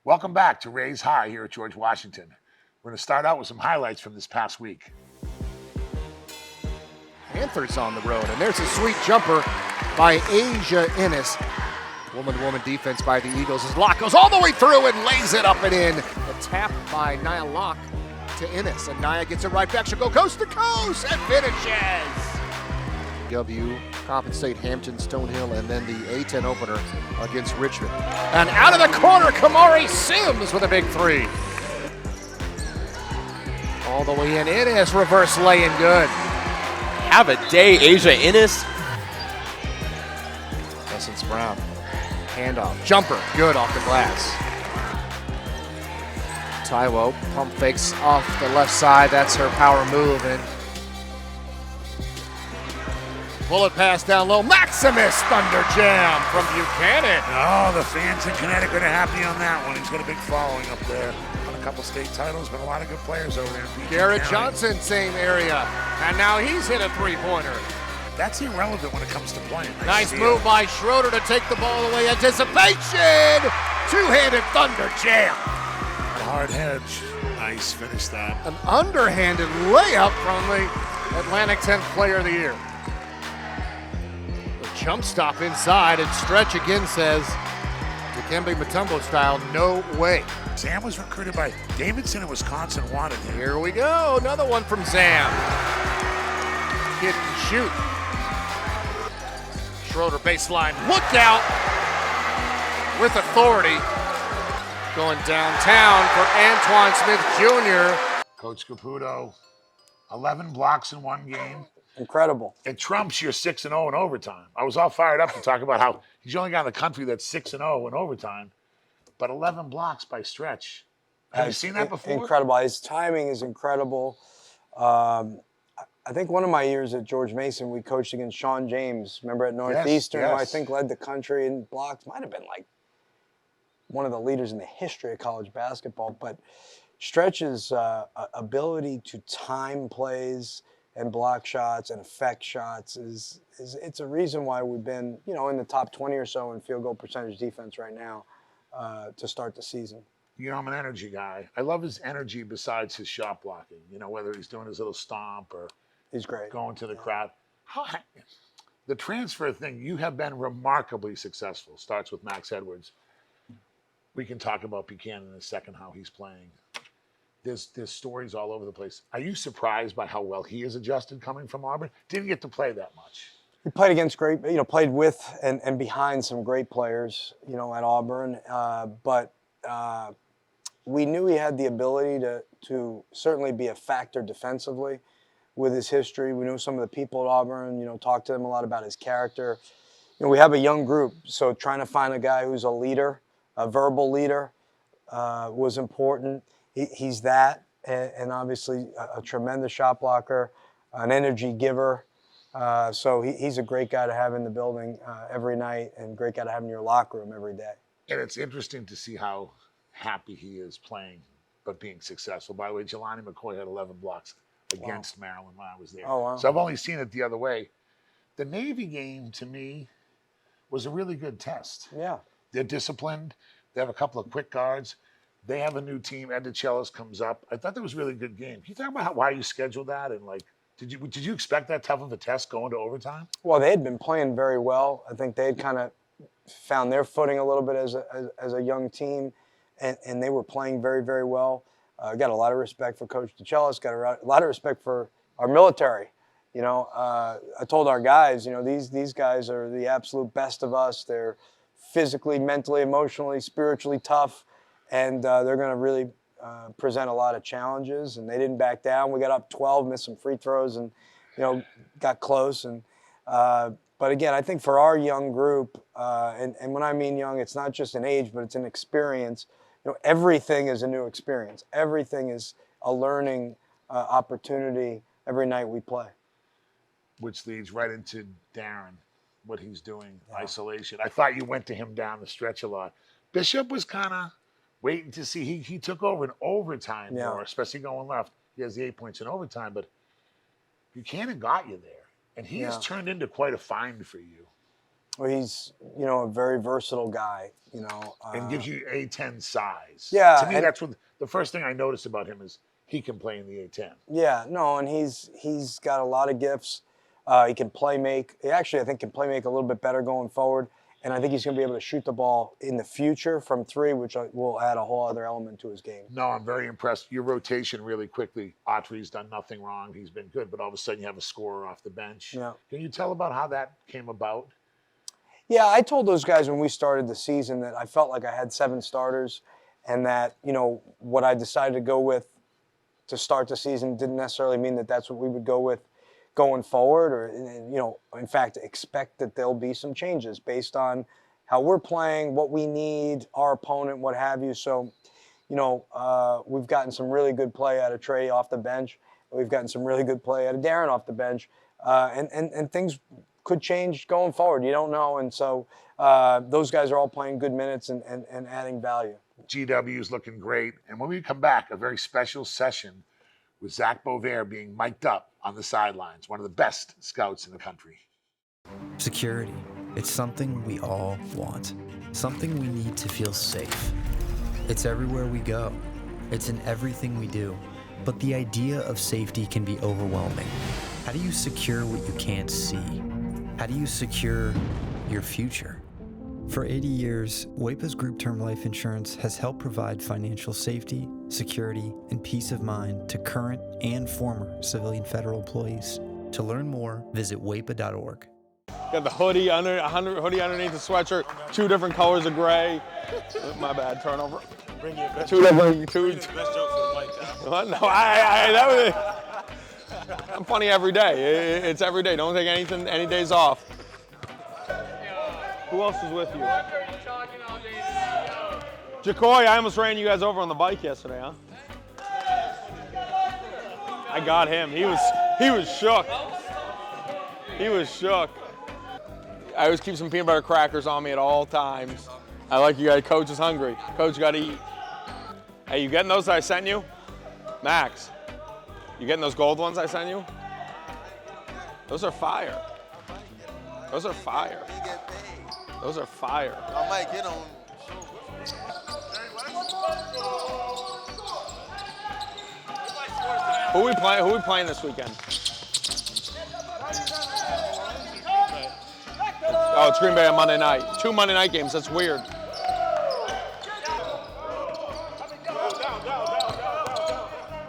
Welcome back to Raise High here at George Washington. We're going to start out with some highlights from this past week. Panthers on the road, and there's a sweet jumper by Asia Ennis. Woman-to-woman defense by the Eagles as Locke goes all the way through and lays it up and in. A tap by Nia Locke to Ennis, and Nia gets it right back. She'll go coast to coast and finishes. W compensate Hampton, Stonehill, and then the A-10 opener against Richmond. And out of the corner, Kamari Sims with a big three. All the way in, Ennis reverse laying good. Have a day, Asia Ennis. Essence Brown. Handoff. Jumper. Good off the glass. Taiwo pump fakes off the left side. That's her power move. And bullet pass down low. Maximus Thunder Jam from Buchanan. Oh, the fans in Connecticut are happy on that one. He's got a big following up there. Won a couple state titles, but a lot of good players over there. Garrett Johnson, same area. And now he's hit a three-pointer. That's irrelevant when it comes to playing. Nice move by Schroeder to take the ball away. Anticipation! Two-handed Thunder Jam. Hard hedge. Nice finish that. An underhanded layup from the Atlantic 10th Player of the Year. The jump stop inside, and Stretch again says, Dikembe Mutombo style, no way. Sam was recruited by Davidson in Wisconsin, wanted him. Here we go, another one from Sam. Hit and shoot. Schroeder baseline, look out with authority. Going downtown for Antoine Smith Jr. Coach Caputo, 11 blocks in one game. Incredible. It trumps your 6-0 in overtime. I was all fired up to talk about how he's the only guy in the country that's 6-0 in overtime, but 11 blocks by Stretch. Have you seen that before? Incredible. His timing is incredible. I think one of my years at George Mason, we coached against Sean James. Remember at Northeastern, yes. who I think led the country in blocks. Might have been like one of the leaders in the history of college basketball. But Stretch's ability to time plays and block shots and affect shots is it's a reason why we've been, in the top 20 or so in field goal percentage defense right now to start the season. I'm an energy guy. I love his energy besides his shot blocking. Whether he's doing his little stomp or he's great going to the crowd. The transfer thing, you have been remarkably successful. Starts with Max Edwards. We can talk about Buchanan in a second, how he's playing. There's stories all over the place. Are you surprised by how well he has adjusted coming from Auburn? Didn't get to play that much. He played against great, played with and behind some great players, at Auburn. But we knew he had the ability to certainly be a factor defensively with his history. We knew some of the people at Auburn, talked to them a lot about his character. We have a young group, so trying to find a guy who's a leader, a verbal leader, was important. He's that, and obviously a tremendous shot blocker, an energy giver. So he's a great guy to have in the building every night and great guy to have in your locker room every day. And it's interesting to see how happy he is playing, but being successful. By the way, Jelani McCoy had 11 blocks against Maryland when I was there. Oh, wow. So I've only seen it the other way. The Navy game, to me, was a really good test. Yeah. They're disciplined. They have a couple of quick guards. They have a new team. Ed DeChellis comes up. I thought that was a really good game. Can you talk about why you scheduled that? And, did you expect that tough of a test going to overtime? Well, they had been playing very well. I think they had kind of found their footing a little bit as a young team, and they were playing very, very well. Got a lot of respect for Coach DeChellis. Got a lot of respect for our military. I told our guys, these guys are the absolute best of us. They're physically, mentally, emotionally, spiritually tough, and they're going to really present a lot of challenges. And they didn't back down. We got up 12, missed some free throws, and got close. And but again, I think for our young group, and when I mean young, it's not just an age, but it's an experience. Everything is a new experience. Everything is a learning opportunity every night we play. Which leads right into Darren, what he's doing, isolation. I thought you went to him down the stretch a lot. Bishop was kind of waiting to see. He took over in overtime more, especially going left. He has the 8 points in overtime, but Buchanan got you there. And he has turned into quite a find for you. Well, he's, you know, a very versatile guy, you know. And gives you A10 size. Yeah, To me, and- that's what the first thing I noticed about him is he can play in the A10. Yeah, no, and he's got a lot of gifts. He can play make. He actually, I think, can play make a little bit better going forward. And I think he's going to be able to shoot the ball in the future from three, which will add a whole other element to his game. No, I'm very impressed. Your rotation really quickly. Autry's done nothing wrong. He's been good, but all of a sudden you have a scorer off the bench. Yeah. Can you tell about how that came about? Yeah, I told those guys when we started the season that I felt like I had 7 starters, and that, you know, what I decided to go with to start the season didn't necessarily mean that that's what we would go with going forward, or, you know, in fact, expect that there'll be some changes based on how we're playing, what we need, our opponent, what have you. So, you know, we've gotten some really good play out of Trey off the bench. We've gotten some really good play out of Darren off the bench, and things could change going forward. You don't know, and so those guys are all playing good minutes and adding value. GW's looking great. And when we come back, a very special session with Zach Bovair being mic'd up on the sidelines, one of the best scouts in the country. Security. It's something we all want. Something we need to feel safe. It's everywhere we go. It's in everything we do. But the idea of safety can be overwhelming. How do you secure what you can't see? How do you secure your future? For 80 years, WAPA's group term life insurance has helped provide financial safety, security, and peace of mind to current and former civilian federal employees. To learn more, visit WAPA.org. Got the hoodie hoodie underneath the sweatshirt, 2 different colors of gray. My bad, turnover. Bring your best 2 different, best joke for the white guy. What? No, that was. I'm funny every day. It's every day. Don't take any days off. Who else is with you? Jacoy, I almost ran you guys over on the bike yesterday, huh? I got him. He was shook. He was shook. I always keep some peanut butter crackers on me at all times. I like you guys. Coach is hungry. Coach got to eat. Hey, you getting those that I sent you? Max, you getting those gold ones I sent you? Those are fire. Those are fire. Those are fire. I might get on. Who we playing this weekend? Oh, it's Green Bay on Monday night. 2 Monday night games. That's weird.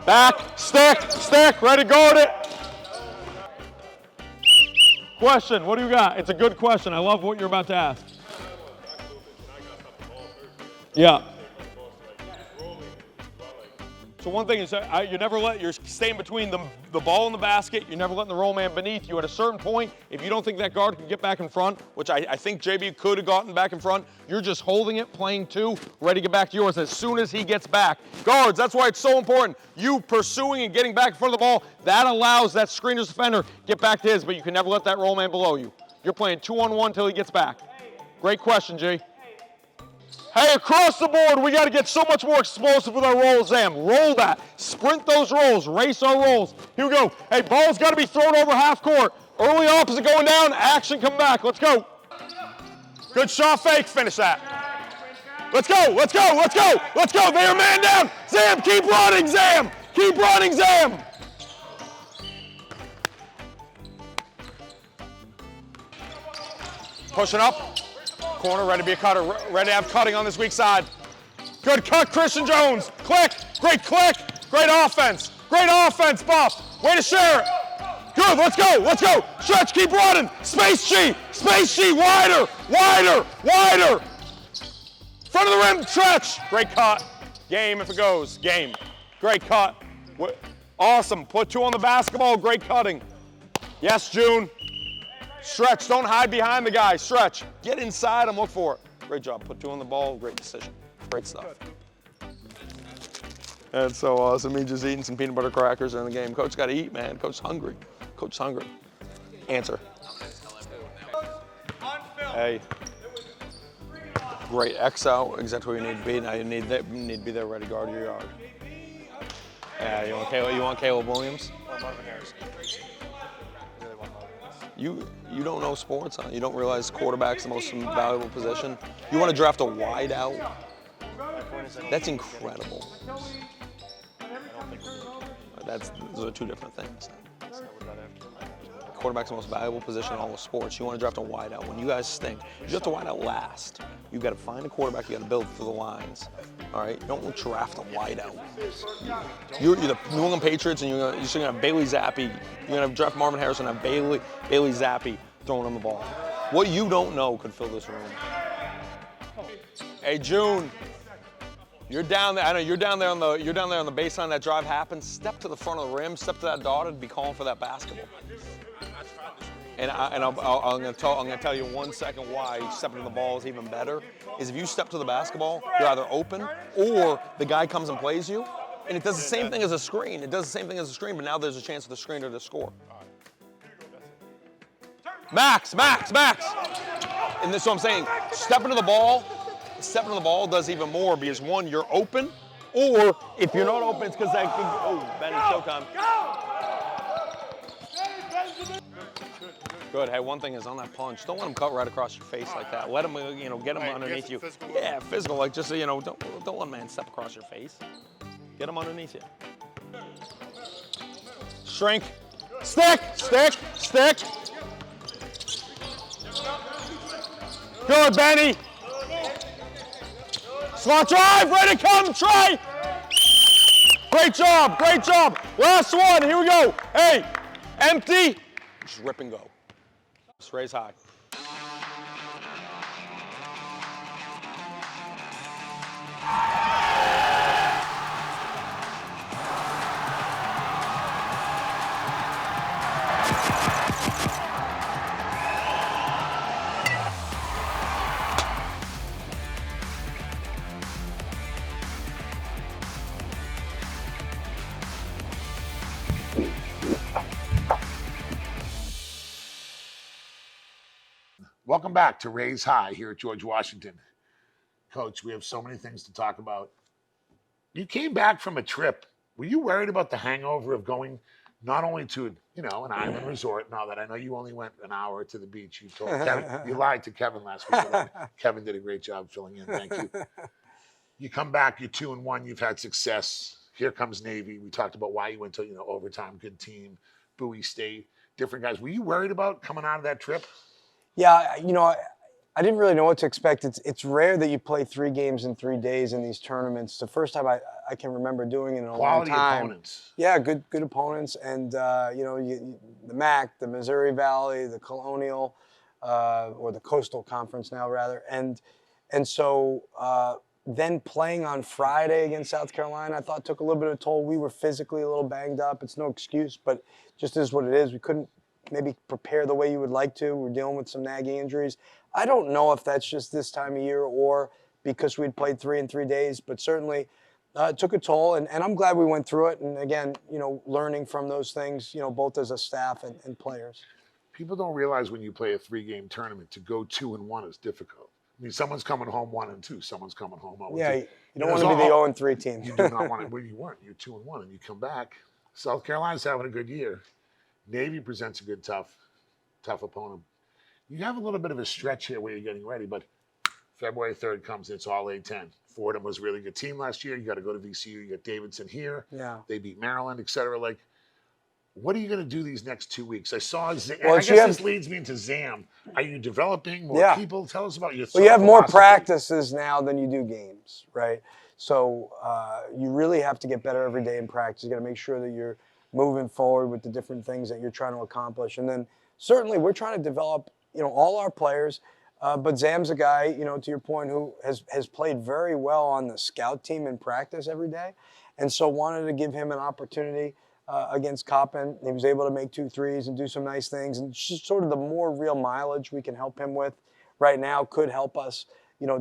Back, stick, ready to guard it. Question, what do you got? It's a good question. I love what you're about to ask. Yeah. So one thing is you never you're staying between the ball and the basket. You're never letting the roll man beneath you. At a certain point, if you don't think that guard can get back in front, which I think JB could have gotten back in front, you're just holding it, playing 2, ready to get back to yours as soon as he gets back. Guards, that's why it's so important. You pursuing and getting back in front of the ball, that allows that screener's defender get back to his, but you can never let that roll man below you. You're playing 2-on-1 till he gets back. Great question, G. Hey, across the board, we got to get so much more explosive with our rolls, Zam. Roll that. Sprint those rolls. Race our rolls. Here we go. Hey, ball's got to be thrown over half court. Early opposite going down. Action, come back. Let's go. Good shot fake. Finish that. Let's go. Let's go. Let's go. Let's go. They are man down. Zam, keep running, Zam. Keep running, Zam. Pushing up. Corner, ready to be a cutter, ready to have cutting on this weak side. Good cut, Christian Jones. Click, great offense. Great offense, Buff. Way to share it. Good, let's go. Stretch, keep running. Space G, wider. Front of the rim, stretch. Great cut. Game if it goes, game. Great cut. Awesome, put 2 on the basketball, great cutting. Yes, June. Stretch, don't hide behind the guy. Stretch, get inside and look for it. Great job, put 2 on the ball, great decision. Great stuff. That's so awesome. He just eating some peanut butter crackers in the game. Coach got to eat, man. Coach's hungry. Answer. Hey. Great X out, exactly where you need to be. Now you need to be there ready to guard your yard. Yeah, you want Caleb Williams? You don't know sports, huh? You don't realize quarterback's the most valuable position. You want to draft a wide out? That's incredible. Those are two different things. Quarterback's the most valuable position in all of sports. You want to draft a wide out. When you guys stink, you draft a wide out last. You got to find a quarterback. You got to build through the lines. All right, you don't draft a wide out. You're the New England Patriots, and you're just gonna have Bailey Zappi. You're gonna draft Marvin Harrison and have Bailey Zappi throwing him the ball. What you don't know could fill this room. Hey June, you're down there. I know you're down there on the baseline. That drive happens. Step to the front of the rim. Step to that dot and be calling for that basketball. And I'm gonna tell you 1 second why stepping to the ball is even better. Is if you step to the basketball, you're either open or the guy comes and plays you, and it does the same thing as a screen. It does the same thing as a screen, but now there's a chance for the screener to score. Max. And this is what I'm saying. Stepping to the ball does even more because one, you're open, or if you're not open, it's because that. Oh, Benny, showtime. Good. Hey, one thing is on that punch, don't let him cut right across your face like that. Let him, get him underneath you. Yeah, physical. Like just, don't let a man step across your face. Get him underneath you. Shrink. Stick. Good, Benny. Slot drive, ready to come, Trey. Great job. Last one, here we go. Hey, empty. Just rip and go. Just raise high. Welcome back to Raise High here at George Washington. Coach, we have so many things to talk about. You came back from a trip. Were you worried about the hangover of going not only to, an island resort, now that I know you only went an hour to the beach? You told Kevin, you lied to Kevin last week. Kevin did a great job filling in. Thank you. You come back, you're 2-1, you've had success. Here comes Navy. We talked about why you went to, overtime, good team, Bowie State, different guys. Were you worried about coming out of that trip? Yeah, I didn't really know what to expect. It's rare that you play 3 games in 3 days in these tournaments. The first time I can remember doing it in a Quality long time. Opponents. Yeah, good opponents, and the MAC, the Missouri Valley, the Colonial, or the Coastal Conference now rather, and so then playing on Friday against South Carolina, I thought took a little bit of a toll. We were physically a little banged up. It's no excuse, but just is what it is. We couldn't maybe prepare the way you would like to. We're dealing with some nagging injuries. I don't know if that's just this time of year or because we'd played 3 in 3 days, but certainly it took a toll, and I'm glad we went through it. And again, learning from those things, both as a staff and players. People don't realize when you play a 3-game tournament, to go 2-1 is difficult. I mean, someone's coming home 1-2, someone's coming home 0-2. Yeah, you don't want to be the 0-3 team. You do not want it. Well, you weren't. You're 2-1, and you come back. South Carolina's having a good year. Navy presents a good, tough opponent. You have a little bit of a stretch here where you're getting ready, but February 3rd comes, and it's all A-10. Fordham was a really good team last year. You got to go to VCU. You got Davidson here. Yeah. They beat Maryland, et cetera. Like, what are you going to do these next 2 weeks? I saw, this leads me into ZAM. Are you developing more people? Tell us about your Well, you have more practices now than you do games, right? So you really have to get better every day in practice. You got to make sure that you're moving forward with the different things that you're trying to accomplish. And then certainly we're trying to develop, all our players. But Zam's a guy, to your point, who has played very well on the scout team in practice every day. And so wanted to give him an opportunity against Coppin. He was able to make 2 threes and do some nice things. And just sort of the more real mileage we can help him with right now could help us,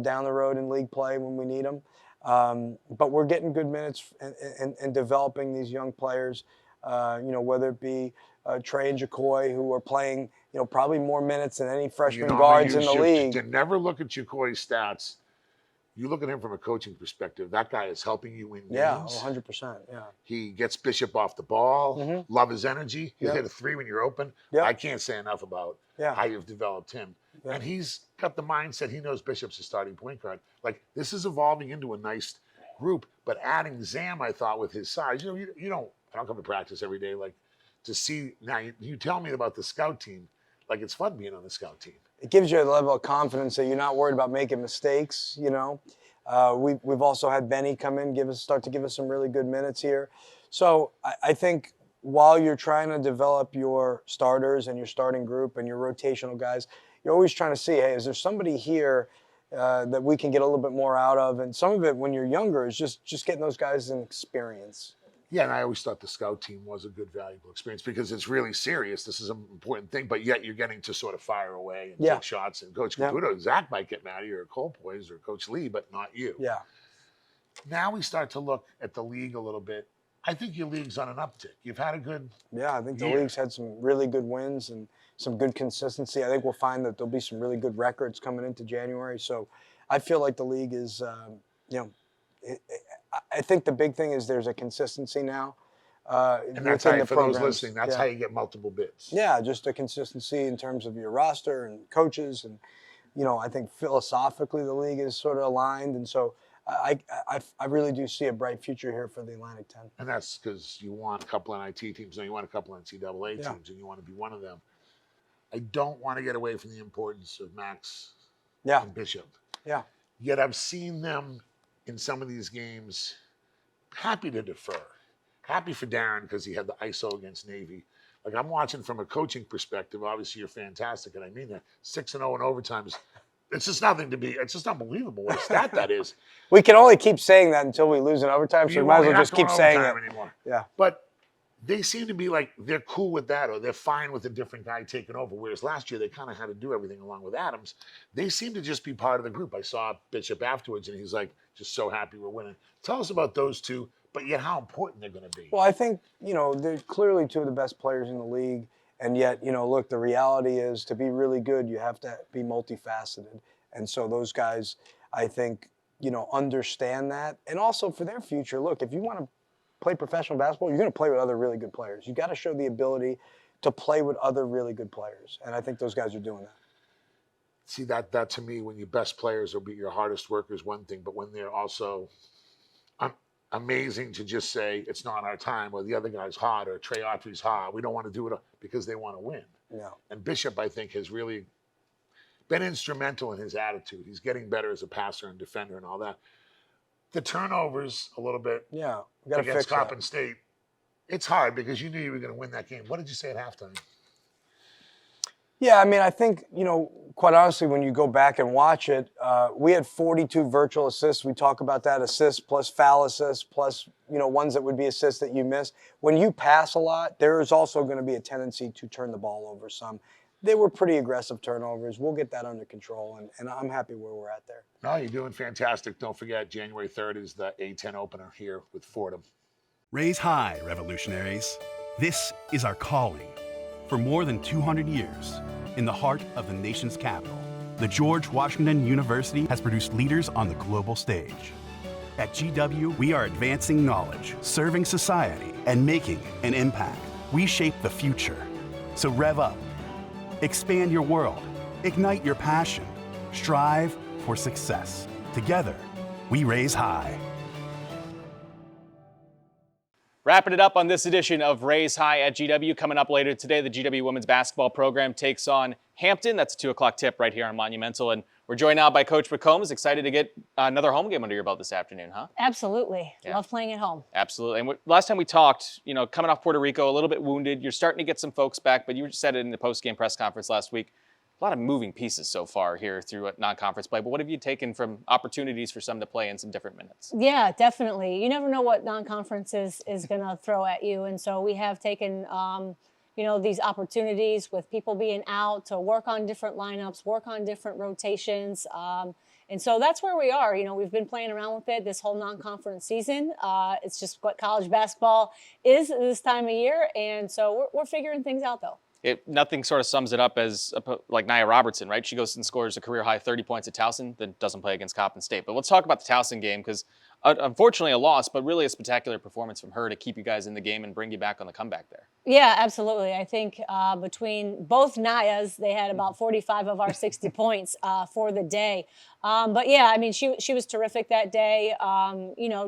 down the road in league play when we need them. But we're getting good minutes and developing these young players, whether it be Trey and Jacoy, who are playing, probably more minutes than any freshman guards in the league. To never look at Jacoy's stats You look at him from a coaching perspective, that guy is helping you win Yeah, games. 100%. Yeah. He gets Bishop off the ball. Love his energy. He'll Yep. hit a 3 when you're open. Yep. I can't say enough about Yeah. how you've developed him. Yeah. And he's got the mindset. He knows Bishop's a starting point guard. Like, this is evolving into a nice group. But adding Zam, I thought, with his size, you don't, I don't come to practice every day. Like, to see, now you tell me about the scout team. Like, it's fun being on the scout team. It gives you a level of confidence that you're not worried about making mistakes, you know. We've also had Benny come in, start to give us some really good minutes here. So I think while you're trying to develop your starters and your starting group and your rotational guys, you're always trying to see, hey, is there somebody here that we can get a little bit more out of? And some of it, when you're younger, is just getting those guys an experience. Yeah, and I always thought the scout team was a good, valuable experience because it's really serious. This is an important thing, but yet you're getting to sort of fire away and take shots. And Coach Caputo, Zach might get mad at you, or Cole Poise, or Coach Lee, but not you. Yeah. Now we start to look at the league a little bit. I think your league's on an uptick. You've had a good I think the year. league's had some really good wins and some good consistency. I think we'll find that there'll be some really good records coming into January. So I feel like the league is, I think the big thing is there's a consistency now. And that's how, within the for those programs. listening, that's how you get multiple bids. Yeah, just a consistency in terms of your roster and coaches. And, I think philosophically the league is sort of aligned. And so I really do see a bright future here for the Atlantic 10. And that's because you want a couple NIT teams, and you want a couple NCAA teams, and you want to be one of them. I don't want to get away from the importance of Max and Bishop. Yeah. Yet I've seen them in some of these games happy to defer. Happy for Darren because he had the ISO against Navy. Like, I'm watching from a coaching perspective. Obviously, you're fantastic, and I mean that. 6-0 in overtimes. It's just nothing to be. It's just unbelievable what a stat that is. We can only keep saying that until we lose in overtime, so we might as well just keep saying it anymore. Yeah. But they seem to be like they're cool with that, or they're fine with a different guy taking over. Whereas last year they kind of had to do everything along with Adams. They seem to just be part of the group. I saw Bishop afterwards, and he's like, just so happy we're winning. Tell us about those two, but yet how important they're going to be. Well, I think, they're clearly two of the best players in the league. And yet, look, the reality is to be really good, you have to be multifaceted. And so those guys, I think, understand that. And also for their future, look, if you want to play professional basketball, you're going to play with other really good players. You got to show the ability to play with other really good players. And I think those guys are doing that. See, that to me, when your best players will be your hardest workers, one thing, but when they're also amazing to just say it's not our time, or the other guy's hot, or Trey Autry's hot, we don't want to do it because they want to win. Yeah. And Bishop, I think, has really been instrumental in his attitude. He's getting better as a passer and defender and all that. The turnovers a little bit Yeah, we got to fix against that. Coppin State. It's hard because you knew you were going to win that game. What did you say at halftime? Yeah, I mean, I think, quite honestly, when you go back and watch it, we had 42 virtual assists. We talk about that, assists plus foul assists plus, ones that would be assists that you miss. When you pass a lot, there is also going to be a tendency to turn the ball over some. They were pretty aggressive turnovers. We'll get that under control, and I'm happy where we're at there. No, you're doing fantastic. Don't forget, January 3rd is the A10 opener here with Fordham. Raise high, revolutionaries. This is our calling. For more than 200 years, in the heart of the nation's capital, the George Washington University has produced leaders on the global stage. At GW, we are advancing knowledge, serving society, and making an impact. We shape the future. So rev up. Expand your world. Ignite your passion. Strive for success. Together, we raise high. Wrapping it up on this edition of Raise High at GW. Coming up later today, the GW women's basketball program takes on Hampton. That's a 2 o'clock tip right here on Monumental. And we're joined now by Coach McCombs. Excited to get another home game under your belt this afternoon, huh? Absolutely. Yeah. Love playing at home. Absolutely. And last time we talked, coming off Puerto Rico, a little bit wounded. You're starting to get some folks back, but you said it in the post-game press conference last week. A lot of moving pieces so far here through non-conference play, but what have you taken from opportunities for some to play in some different minutes? Yeah, definitely. You never know what non-conference is going to throw at you. And so we have taken, these opportunities with people being out to work on different lineups, work on different rotations. And so that's where we are. We've been playing around with it this whole non-conference season. It's just what college basketball is this time of year. And so we're figuring things out, though. Nothing sort of sums it up as like Nia Robertson, right? She goes and scores a career-high 30 points at Towson, then doesn't play against Coppin State. But let's talk about the Towson game, because unfortunately a loss, but really a spectacular performance from her to keep you guys in the game and bring you back on the comeback there. Yeah, absolutely. I think between both Nayas, they had about 45 of our 60 points for the day. But yeah, I mean, she was terrific that day.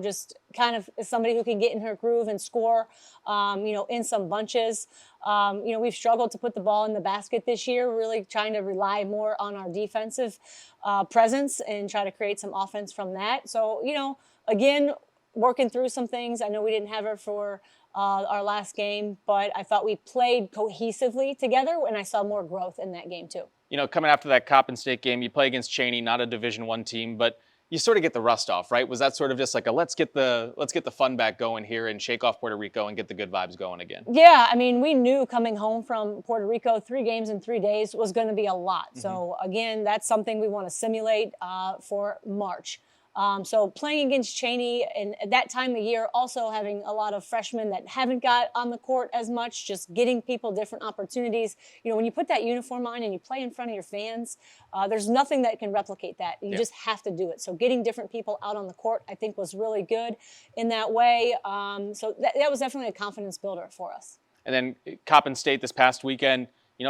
Just kind of somebody who can get in her groove and score, in some bunches. We've struggled to put the ball in the basket this year, really trying to rely more on our defensive presence and try to create some offense from that. So, again, working through some things. I know we didn't have her for our last game, but I thought we played cohesively together, and I saw more growth in that game too. Coming after that Coppin State game, you play against Cheney, not a Division I team, but you sort of get the rust off, right? Was that sort of just like a let's get the fun back going here and shake off Puerto Rico and get the good vibes going again? Yeah, I mean, we knew coming home from Puerto Rico, 3 games in 3 days was going to be a lot. Mm-hmm. So again, that's something we want to simulate for March. So playing against Cheney and at that time of year, also having a lot of freshmen that haven't got on the court as much, just getting people different opportunities. When you put that uniform on and you play in front of your fans, there's nothing that can replicate that. You just have to do it. So getting different people out on the court, I think, was really good in that way. So that was definitely a confidence builder for us. And then Coppin State this past weekend,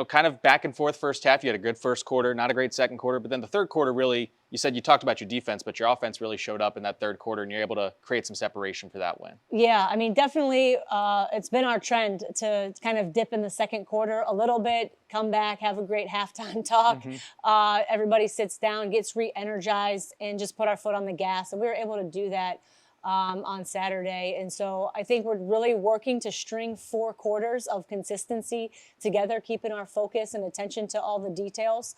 kind of back and forth first half. You had a good first quarter, not a great second quarter, but then the third quarter really, you said you talked about your defense, but your offense really showed up in that third quarter, and you're able to create some separation for that win. Yeah, I mean, definitely it's been our trend to kind of dip in the second quarter a little bit, come back, have a great halftime talk. Mm-hmm. Everybody sits down, gets re-energized, and just put our foot on the gas, and we were able to do that on Saturday. And so I think we're really working to string 4 quarters of consistency together, keeping our focus and attention to all the details.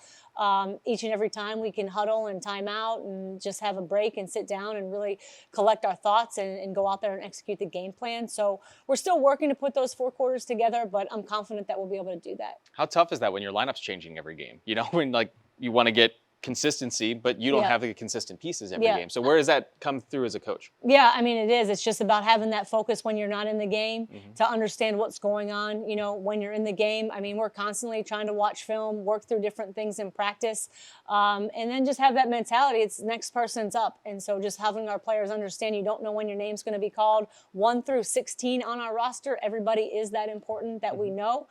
Each and every time we can huddle and time out and just have a break and sit down and really collect our thoughts and go out there and execute the game plan. So we're still working to put those 4 quarters together, but I'm confident that we'll be able to do that. How tough is that when your lineup's changing every game? When you want to get consistency, but you don't have the consistent pieces every game. So where does that come through as a coach? Yeah, I mean, it is. It's just about having that focus when you're not in the game, to understand what's going on, when you're in the game. I mean, we're constantly trying to watch film, work through different things in practice, and then just have that mentality. It's next person's up. And so just having our players understand you don't know when your name's going to be called. 1 through 16 on our roster, everybody is that important that we know.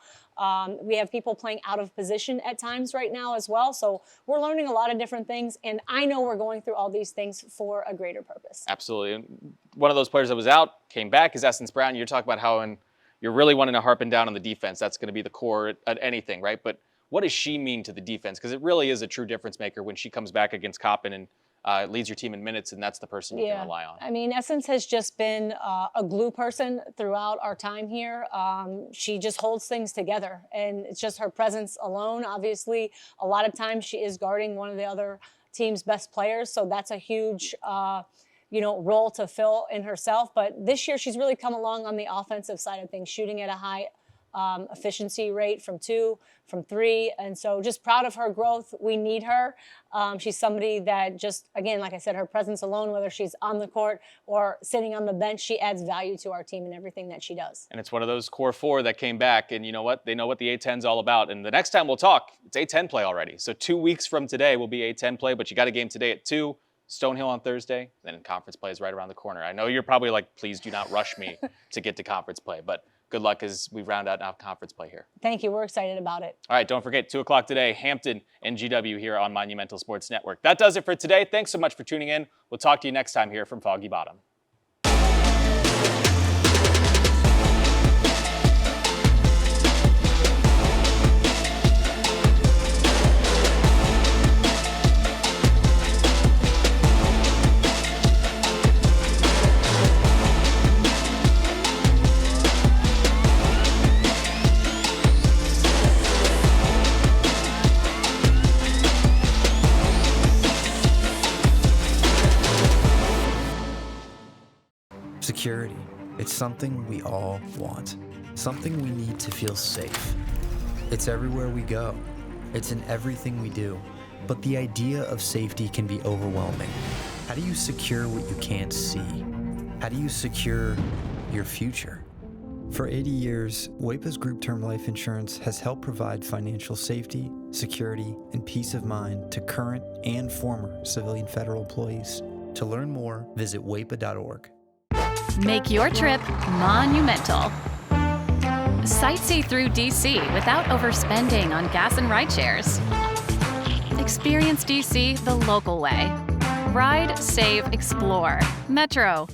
We have people playing out of position at times right now as well. So we're learning a lot of different things. And I know we're going through all these things for a greater purpose. Absolutely. And one of those players that was out, came back, is Essence Brown. You're talking about how you're really wanting to harpen down on the defense. That's going to be the core at anything, right? But what does she mean to the defense? Because it really is a true difference maker when she comes back against Coppin and leads your team in minutes, and that's the person you can rely on. I mean, Essence has just been a glue person throughout our time here. She just holds things together, and it's just her presence alone. Obviously, a lot of times she is guarding one of the other team's best players, so that's a huge role to fill in herself. But this year, she's really come along on the offensive side of things, shooting at a high efficiency rate from 2, from 3. And so just proud of her growth. We need her. She's somebody that just, again, like I said, her presence alone, whether she's on the court or sitting on the bench, she adds value to our team and everything that she does. And it's one of those core 4 that came back, and you know what? They know what the A10 is all about. And the next time we'll talk, it's A10 play already. So 2 weeks from today will be A10 play, but you got a game today at 2. Stonehill on Thursday, then conference play is right around the corner. I know you're probably like, please do not rush me to get to conference play, but good luck as we round out now conference play here. Thank you. We're excited about it. All right, don't forget, 2 o'clock today, Hampton and GW here on Monumental Sports Network. That does it for today. Thanks so much for tuning in. We'll talk to you next time here from Foggy Bottom. Security. It's something we all want. Something we need to feel safe. It's everywhere we go. It's in everything we do. But the idea of safety can be overwhelming. How do you secure what you can't see? How do you secure your future? For 80 years, WAPA's group term life insurance has helped provide financial safety, security, and peace of mind to current and former civilian federal employees. To learn more, visit WAPA.org. Make your trip monumental. Sightsee through DC without overspending on gas and ride shares. Experience DC the local way. Ride, save, explore. Metro.